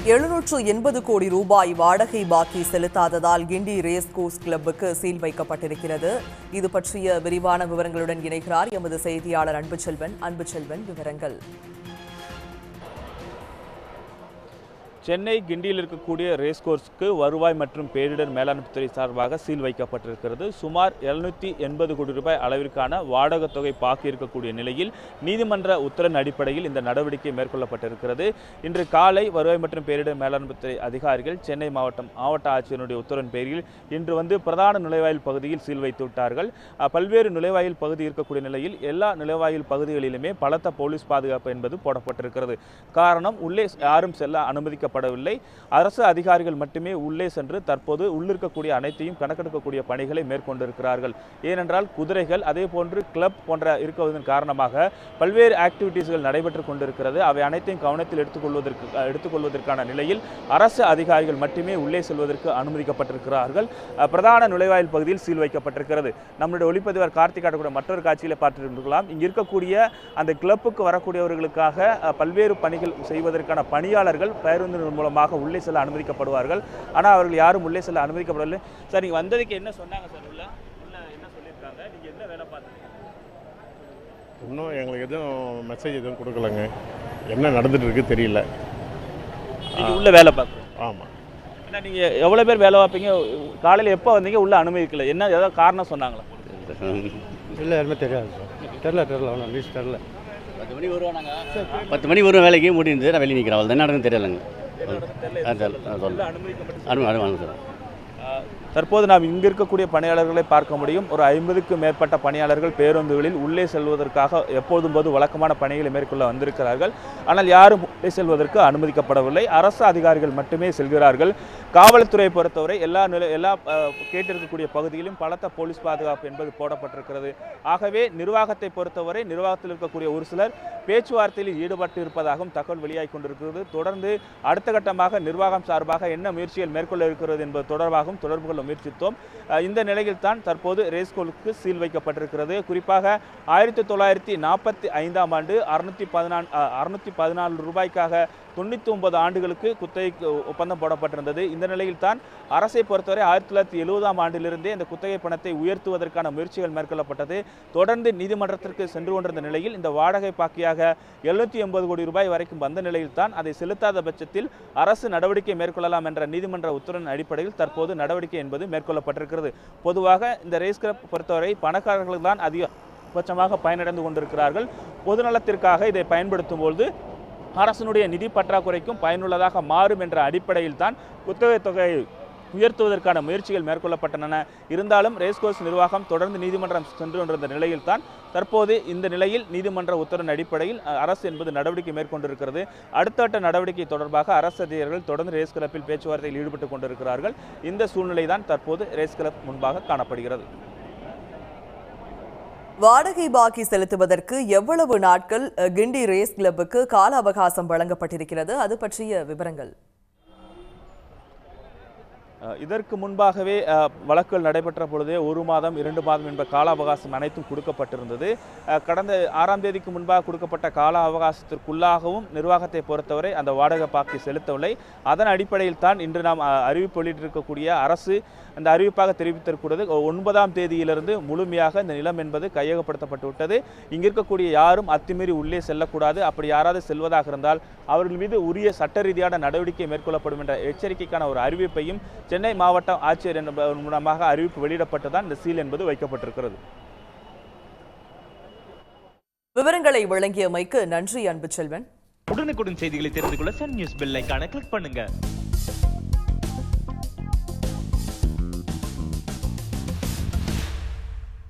780 கோடி ரூபாய் வாடகை பாக்கி செலுத்தாததால் கிண்டி ரேஸ் கோர்ஸ் கிளப்புக்கு சீல் வைக்கப்பட்டிருக்கிறது. இது பற்றிய விரிவான விவரங்களுடன் இணைகிறார் எமது செய்தியாளர் அன்புச்செல்வன். விவரங்கள். சென்னை கிண்டியில் இருக்கக்கூடிய ரேஸ் கோர்ஸுக்கு வருவாய் மற்றும் பேரிடர் மேலாண்மைத்துறை சார்பாக சீல் வைக்கப்பட்டிருக்கிறது. சுமார் 780 கோடி ரூபாய் அளவிற்கான வாடகை தொகை பாக்கி இருக்கக்கூடிய நிலையில் நீதிமன்ற உத்தரவின் அடிப்படையில் இந்த நடவடிக்கை மேற்கொள்ளப்பட்டிருக்கிறது. இன்று காலை வருவாய் மற்றும் பேரிடர் மேலாண்மைத்துறை அதிகாரிகள் சென்னை மாவட்ட ஆட்சியருடைய உத்தரவின் பேரில் இன்று பிரதான நுழைவாயில் பகுதியில் சீல் வைத்து விட்டார்கள். பல்வேறு நுழைவாயில் பகுதி இருக்கக்கூடிய நிலையில் எல்லா நுழைவாயில் பகுதிகளிலுமே பலத்த போலீஸ் பாதுகாப்பு என்பது போடப்பட்டிருக்கிறது. காரணம், உள்ளே யாரும் செல்ல அனுமதிக்க படவில்லை. அரசு அதிகாரிகள் மட்டுமே உள்ளே சென்று தற்போது உள்ளிருக்கக்கூடிய அனைத்தையும் கணக்கெடுக்கக்கூடிய பணிகளை மேற்கொண்டிருக்கிறார்கள். ஏனென்றால் குதிரைகள் அதே போன்று கிளப் போன்ற இருக்குவதன் காரணமாக பல்வேறு ஆக்டிவிட்டீஸ்கள் நடைபெற்றுக் கொண்டிருக்கிறது. அவை அனைத்தையும் கவனத்தில் எடுத்துக்கொள்வதற்கான நிலையில் அரசு அதிகாரிகள் மட்டுமே உள்ளே செல்வதற்கு அனுமதிக்கப்பட்டிருக்கிறார்கள். பிரதான நுழைவாயில் பகுதியில் சீல் வைக்கப்பட்டிருக்கிறது. நம்முடைய ஒளிப்பதிவர் கார்த்திக் காட்டக்கூடிய மற்றொரு காட்சியில பார்த்திருக்கலாம். இங்கு இருக்கக்கூடிய அந்த கிளப்புக்கு வரக்கூடியவர்களுக்காக பல்வேறு பணிகள் செய்வதற்கான பணியாளர்கள் பேருந்து மூலமாக உள்ளே செல்ல அனுமதிக்கப்படுவார்கள். ஆனால் அவர்கள் யாரும் உள்ளே செல்ல அனுமதிக்கப்படவில்லை. சார், நீங்க வந்ததுக்கு என்ன சொன்னாங்க சார்? உள்ள என்ன சொல்லியிருக்காங்க? நீங்க என்ன வேலை பார்த்தீங்க? இன்னும் எங்களுக்கு எதுவும் மெசேஜ் எதுவும் கொடுக்கலங்க. என்ன நடந்துட்டு இருக்கு தெரியல. நீங்க உள்ள வேலை பார்க்குறோம். ஆமாம். ஏன்னா நீங்க எவ்வளோ பேர் வேலை பார்ப்பீங்க? காலையில் எப்போ வந்தீங்க? உள்ள அனுமதிக்கல. என்ன ஏதாவது காரணம் சொன்னாங்களா? இல்லை, யாருமே தெரியாது சார். தெரில ஒன்றும் நியூஸ் தெரில. 10 மணி வருவானாங்க. 10 மணி வருவோம், வேலைக்கு முடிந்து நான் வெளியே நிற்கிறேன். அவள் என்ன நடக்குன்னு தெரியலைங்க. தற்போது நாம் இங்கு இருக்கக்கூடிய பணியாளர்களை பார்க்க முடியும். ஒரு 50க்கும் மேற்பட்ட பணியாளர்கள் பேருந்துகளில் உள்ளே செல்வதற்காக எப்போதும் போது வழக்கமான பணிகளை மேற்கொள்ள வந்திருக்கிறார்கள். ஆனால் யாரும் உள்ளே செல்வதற்கு அனுமதிக்கப்படவில்லை. அரசு அதிகாரிகள் மட்டுமே செல்கிறார்கள். காவல்துறையை பொறுத்தவரை எல்லா கேட்டிருக்கக்கூடிய பகுதியிலும் பலத்த போலீஸ் பாதுகாப்பு என்பது போடப்பட்டிருக்கிறது. ஆகவே நிர்வாகத்தை பொறுத்தவரை நிர்வாகத்தில் இருக்கக்கூடிய ஒரு சிலர் பேச்சுவார்த்தையில் ஈடுபட்டு இருப்பதாகவும் தகவல் வெளியாகி கொண்டிருக்கிறது. தொடர்ந்து அடுத்த கட்டமாக நிர்வாகம் சார்பாக என்ன முயற்சிகள் மேற்கொள்ள இருக்கிறது என்பது தொடர்பாகவும் தொடர்பு கொள்ள முயற்சித்தோம். இந்த நிலையில் தான் தற்போது ரேஸ்கோர்ஸுக்கு சீல் வைக்கப்பட்டிருக்கிறது. குறிப்பாக 1945ஆம் ஆண்டு 614 ரூபாய்க்காக 99 ஆண்டுகளுக்கு குத்தகைக்கு ஒப்பந்தம் போடப்பட்டிருந்தது. இந்த நிலையில் தான் அரசை பொறுத்தவரை 1970ஆம் ஆண்டிலிருந்தே இந்த குத்தகை பணத்தை உயர்த்துவதற்கான முயற்சிகள் மேற்கொள்ளப்பட்டது. தொடர்ந்து நீதிமன்றத்திற்கு சென்று கொண்டிருந்த நிலையில் இந்த வாடகை பாக்கியாக 780 கோடி ரூபாய் வரைக்கும் வந்த நிலையில் தான் அதை செலுத்தாத பட்சத்தில் அரசு நடவடிக்கை மேற்கொள்ளலாம் என்ற நீதிமன்ற உத்தரவின் அடிப்படையில் தற்போது நடவடிக்கை என்பது மேற்கொள்ளப்பட்டிருக்கிறது. பொதுவாக இந்த ரேஸ் கிளப் பொறுத்தவரை பணக்காரர்கள் தான் அதிகபட்சமாக பயனடைந்து கொண்டிருக்கிறார்கள். பொதுநலத்திற்காக இதை பயன்படுத்தும் போது அரசனுடைய நிதி பற்றாக்குறைக்கும் பயனுள்ளதாக மாறும் என்ற அடிப்படையில் தான் குத்தகை தொகையை உயர்த்துவதற்கான முயற்சிகள் மேற்கொள்ளப்பட்டன. இருந்தாலும் ரேஸ்கோர்ஸ் நிர்வாகம் தொடர்ந்து நீதிமன்றம் சென்று கொண்டிருந்த நிலையில் தான் தற்போது இந்த நிலையில் நீதிமன்ற உத்தரவின் அடிப்படையில் அரசு என்பது நடவடிக்கை மேற்கொண்டிருக்கிறது. அடுத்தடுத்த நடவடிக்கை தொடர்பாக அரசு அதிகாரிகள் தொடர்ந்து ரேஸ் கிளப்பில் பேச்சுவார்த்தையில் ஈடுபட்டுக் கொண்டிருக்கிறார்கள். இந்த சூழ்நிலை தான் தற்போது ரேஸ் கிளப் முன்பாக காணப்படுகிறது. வாடகை பாக்கி செலுத்துவதற்கு எவ்வளவு நாட்கள் கிண்டி ரேஸ் கிளப்புக்கு கால அவகாசம் வழங்கப்பட்டிருக்கிறது? அது பற்றிய விவரங்கள். இதற்கு முன்பாகவே வழக்குகள் நடைபெற்ற பொழுதே 1 மாதம் 2 மாதம் என்ற கால அவகாசம் அனைத்தும் கொடுக்கப்பட்டிருந்தது. கடந்த 6ஆம் தேதிக்கு முன்பாக கொடுக்கப்பட்ட கால அவகாசத்திற்குள்ளாகவும் நிர்வாகத்தை பொறுத்தவரை அந்த வாடகை பாக்கி செலுத்தவில்லை. அதன் அடிப்படையில் தான் இன்று நாம் அறிவிப்பு வெளியிட்டிருக்கக்கூடிய அரசு அந்த அறிவிப்பாக தெரிவித்திருக்கிறது. 9ஆம் தேதியிலிருந்து முழுமையாக இந்த நிலம் என்பது கையகப்படுத்தப்பட்டு விட்டது. இங்கு இருக்கக்கூடிய யாரும் அத்துமீறி உள்ளே செல்லக்கூடாது. அப்படி யாராவது செல்வதாக இருந்தால் அவர்கள் மீது உரிய சட்ட ரீதியான நடவடிக்கை மேற்கொள்ளப்படும் என்ற எச்சரிக்கைக்கான ஒரு அறிவிப்பையும் சென்னை மாவட்ட ஆட்சியர் என்பதன் மூலமாக அறிவிப்பு வெளியிடப்பட்டுதான் இந்த சீல் என்பது வைக்கப்பட்டிருக்கிறது. விவரங்களை வழங்கியமைக்கு நன்றி அன்புச்செல்வன். உடனுக்குடன் செய்திகளை தெரிந்து கொள்ள சன் நியூஸ் பெல் ஐகானை கிளிக் பண்ணுங்க.